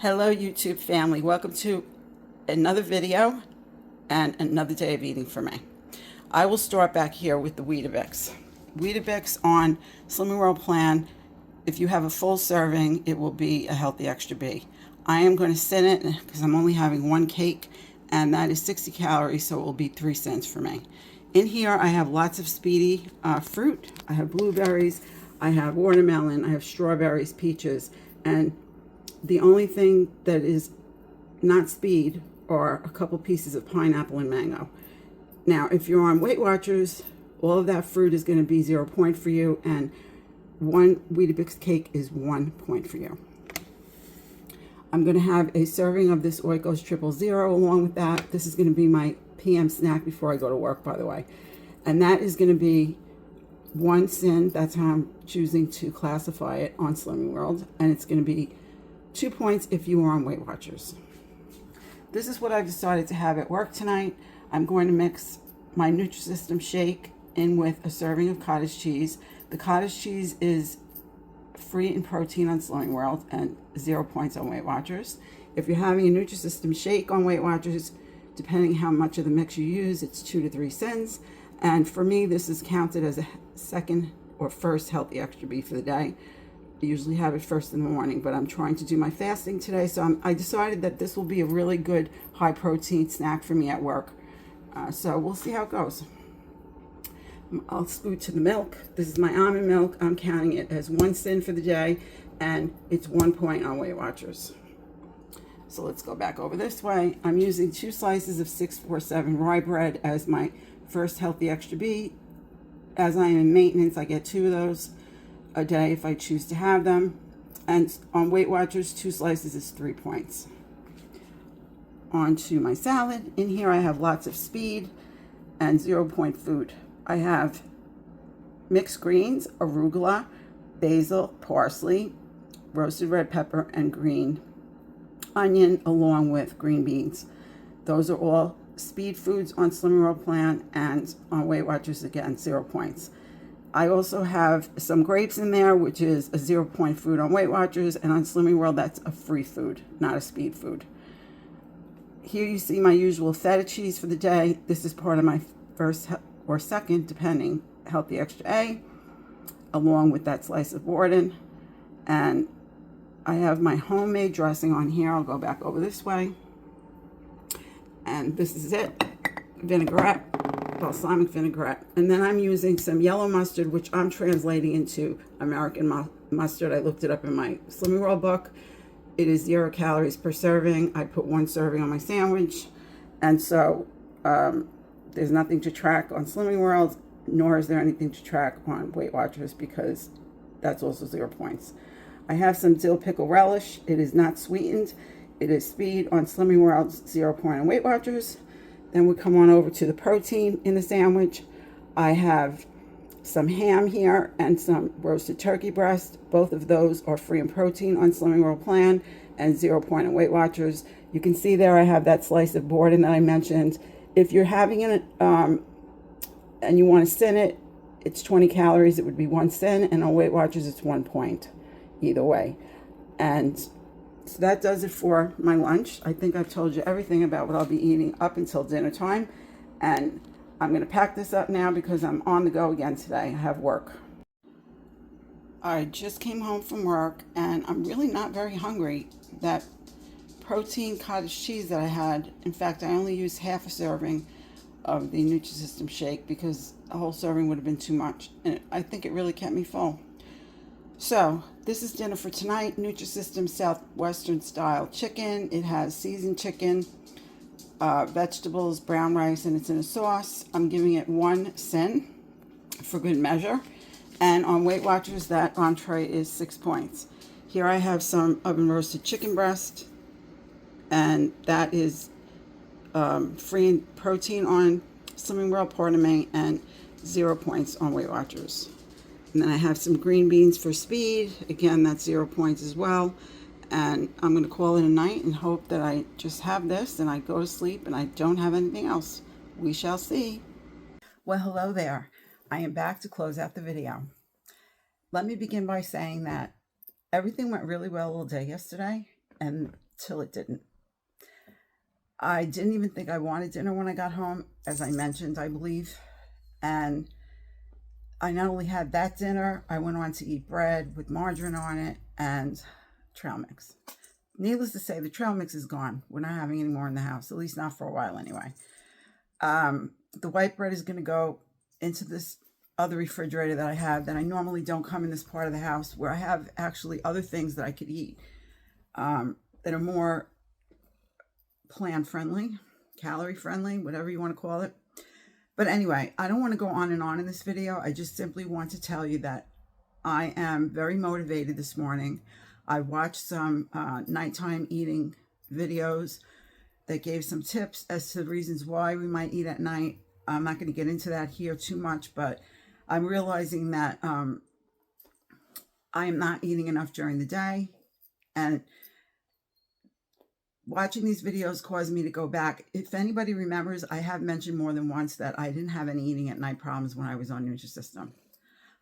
Hello YouTube family, welcome to another video and another day of eating for me. I will start back here with the Weetabix. Weetabix on SlimmerRoe plan. If you have a full serving, it will be a healthy extra B. I am going to thin it because I'm only having one cake and that is 60 calories, so it will be 3 cents for me. In here I have lots of speedy fruit. I have blueberries, I have watermelon, I have strawberries, peaches, and the only thing that is not speed are a couple pieces of pineapple and mango. Now, if you're on Weight Watchers, all of that fruit is going to be 0 point for you, and one Weetabix cake is 1 point for you. I'm going to have a serving of this Oikos 000 along with that. This is going to be my PM snack before I go to work, by the way. And that is going to be 1 sin. That's how I'm choosing to classify it on Slimming World. And it's going to be 2 points if you are on Weight Watchers. This is what I've decided to have at work tonight. I'm going to mix my Nutrisystem shake in with a serving of cottage cheese. The cottage cheese is free in protein on Slimming World and 0 points on Weight Watchers. If you're having a Nutrisystem shake on Weight Watchers, depending how much of the mix you use, it's 2 to 3 cents. And for me, this is counted as a second or first healthy extra B for the day. I usually have it first in the morning, but I'm trying to do my fasting today, so I decided that this will be a really good high protein snack for me at work. So we'll see how it goes. I'll scoot to the milk. This is my almond milk. I'm counting it as 1 sin for the day, and it's 1 point on Weight Watchers. So let's go back over this way. I'm using 2 slices of 647 rye bread as my first healthy extra B. As I am in maintenance, I get 2 of those a day if I choose to have them. And on Weight Watchers, 2 slices is 3 points. On to my salad. In here I have lots of speed and 0 point food. I have mixed greens, arugula, basil, parsley, roasted red pepper, and green onion, along with green beans. Those are all speed foods on SlimmerRoe plan, and on Weight Watchers, again, 0 points. I also have some grapes in there, which is a 0 point food on Weight Watchers, and on Slimming World, that's a free food, not a speed food. Here you see my usual feta cheese for the day. This is part of my first or second, depending, healthy extra A, along with that slice of Borden. And I have my homemade dressing on here. I'll go back over this way. And this is it, vinaigrette. Balsamic vinaigrette. And then I'm using some yellow mustard, which I'm translating into American mustard. I looked it up in my Slimming World book. It is 0 calories per serving. I put 1 serving on my sandwich. And so there's nothing to track on Slimming World, nor is there anything to track on Weight Watchers because that's also 0 points. I have some dill pickle relish. It is not sweetened. It is speed on Slimming World, 0 point on Weight Watchers. Then we come on over to the protein in the sandwich. I have some ham here and some roasted turkey breast. Both of those are free in protein on Slimming World plan and 0 point on Weight Watchers. You can see there I have that slice of Borden that I mentioned. If you're having it and you want to sin it, it's 20 calories. It would be 1 sin, and on Weight Watchers it's 1 point either way. And so that does it for my lunch. I think I've told you everything about what I'll be eating up until dinner time. And I'm going to pack this up now because I'm on the go again today. I have work. I just came home from work and I'm really not very hungry. That protein cottage cheese that I had, in fact, I only used half a serving of the Nutrisystem shake because a whole serving would have been too much. And I think it really kept me full. So, this is dinner for tonight. Nutrisystem Southwestern style chicken. It has seasoned chicken, vegetables, brown rice, and it's in a sauce. I'm giving it 1 sin for good measure. And on Weight Watchers, that entree is 6 points. Here I have some oven roasted chicken breast, and that is free in protein on Slimming World, pardon me, and 0 points on Weight Watchers. And then I have some green beans for speed. Again, that's 0 points as well. And I'm going to call it a night and hope that I just have this and I go to sleep and I don't have anything else. We shall see. Well, hello there. I am back to close out the video. Let me begin by saying that everything went really well all day yesterday. And till it didn't. I didn't even think I wanted dinner when I got home, as I mentioned, I believe. And I not only had that dinner, I went on to eat bread with margarine on it and trail mix. Needless to say, the trail mix is gone. We're not having any more in the house, at least not for a while anyway. The white bread is going to go into this other refrigerator that I have that I normally don't come in this part of the house, where I have actually other things that I could eat that are more plant friendly, calorie friendly, whatever you want to call it. But anyway, I don't want to go on and on in this video. I just simply want to tell you that I am very motivated this morning. I watched some nighttime eating videos that gave some tips as to the reasons why we might eat at night. I'm not going to get into that here too much, but I'm realizing that I am not eating enough during the day, and watching these videos caused me to go back. If anybody remembers, I have mentioned more than once that I didn't have any eating at night problems when I was on Nutrisystem.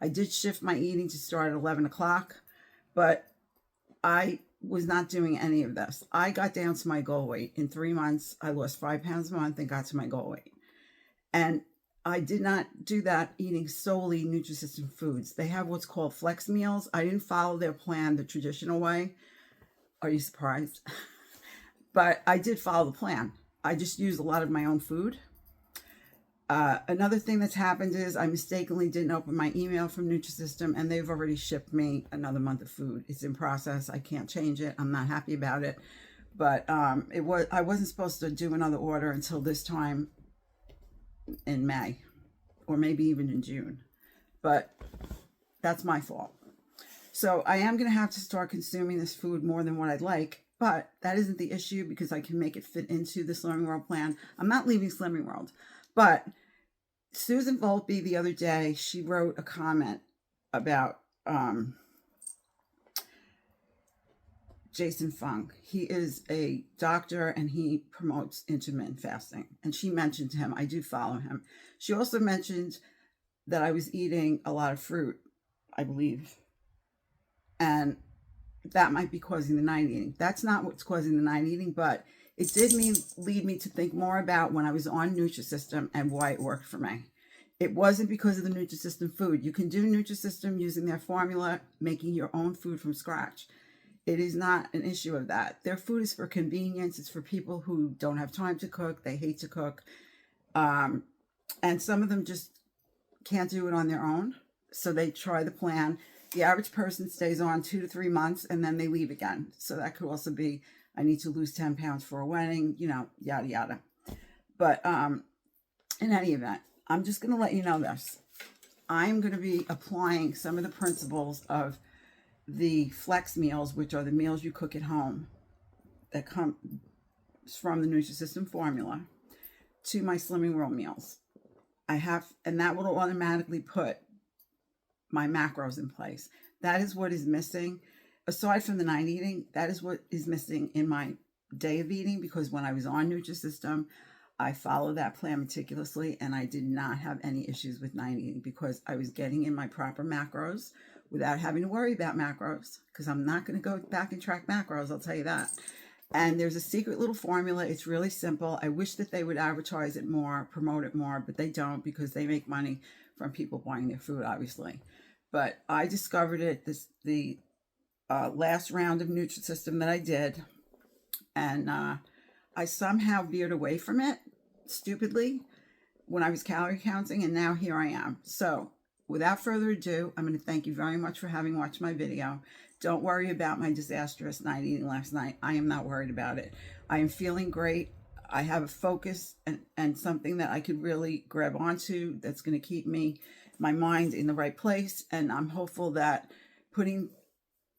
I did shift my eating to start at 11 o'clock, but I was not doing any of this. I got down to my goal weight. In 3 months, I lost 5 pounds a month and got to my goal weight. And I did not do that eating solely Nutrisystem foods. They have what's called flex meals. I didn't follow their plan the traditional way. Are you surprised? But I did follow the plan. I just used a lot of my own food. Another thing that's happened is I mistakenly didn't open my email from Nutrisystem, and they've already shipped me another month of food. It's in process. I can't change it. I'm not happy about it. But I wasn't supposed to do another order until this time in May, or maybe even in June. But that's my fault. So I am going to have to start consuming this food more than what I'd like. But that isn't the issue, because I can make it fit into the SlimmerRoe plan. I'm not leaving SlimmerRoe. But Susan Volpe the other day, she wrote a comment about Jason Fung. He is a doctor and he promotes intermittent fasting. And she mentioned to him, I do follow him. She also mentioned that I was eating a lot of fruit, I believe. And that might be causing the night eating. That's not what's causing the night eating, but it did lead me to think more about when I was on Nutrisystem and why it worked for me. It wasn't because of the Nutrisystem food. You can do Nutrisystem using their formula, making your own food from scratch. It is not an issue of that. Their food is for convenience. It's for people who don't have time to cook. They hate to cook. And some of them just can't do it on their own. So they try the plan. The average person stays on 2 to 3 months and then they leave again. So that could also be, I need to lose 10 pounds for a wedding, you know, yada, yada. But in any event, I'm just going to let you know this. I'm going to be applying some of the principles of the flex meals, which are the meals you cook at home that come from the Nutrisystem formula, to my SlimmerRoe meals. And that will automatically put my macros in place. That is what is missing. Aside from the night eating, that is what is missing in my day of eating, because when I was on Nutrisystem, I followed that plan meticulously and I did not have any issues with night eating because I was getting in my proper macros without having to worry about macros, because I'm not going to go back and track macros, I'll tell you that. And there's a secret little formula. It's really simple. I wish that they would advertise it more, promote it more, but they don't, because they make money from people buying their food, obviously. But I discovered it the last round of Nutrisystem that I did, and I somehow veered away from it, stupidly, when I was calorie counting, and now here I am. So without further ado, I'm going to thank you very much for having watched my video. Don't worry about my disastrous night eating last night. I am not worried about it. I am feeling great. I have a focus and something that I could really grab onto that's going to keep my mind in the right place. And I'm hopeful that putting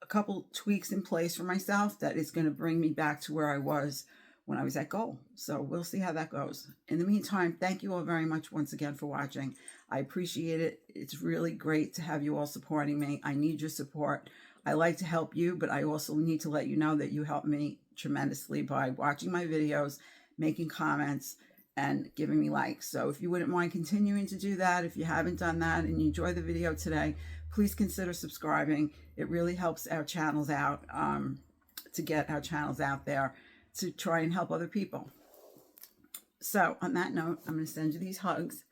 a couple tweaks in place for myself, that is going to bring me back to where I was when I was at goal. So we'll see how that goes. In the meantime, thank you all very much once again for watching. I appreciate it. It's really great to have you all supporting me. I need your support. I like to help you, but I also need to let you know that you help me tremendously by watching my videos, making comments, and giving me likes. So if you wouldn't mind continuing to do that, if you haven't done that and you enjoyed the video today, please consider subscribing. It really helps our channels out to get our channels out there to try and help other people. So on that note, I'm going to send you these hugs.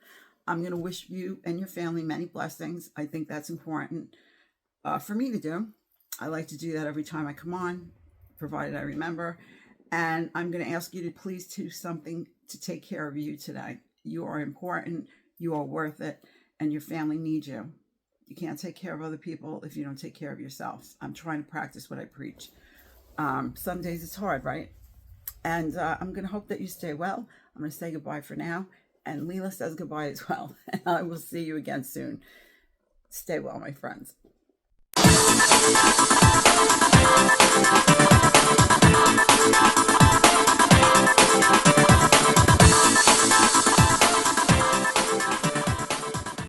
I'm going to wish you and your family many blessings. I think that's important for me to do. I like to do that every time I come on, provided I remember. And I'm going to ask you to please do something to take care of you today. You are important. You are worth it. And your family needs you. You can't take care of other people if you don't take care of yourself. I'm trying to practice what I preach. Some days it's hard, right? And I'm going to hope that you stay well. I'm going to say goodbye for now. And Leela says goodbye as well. And I will see you again soon. Stay well, my friends.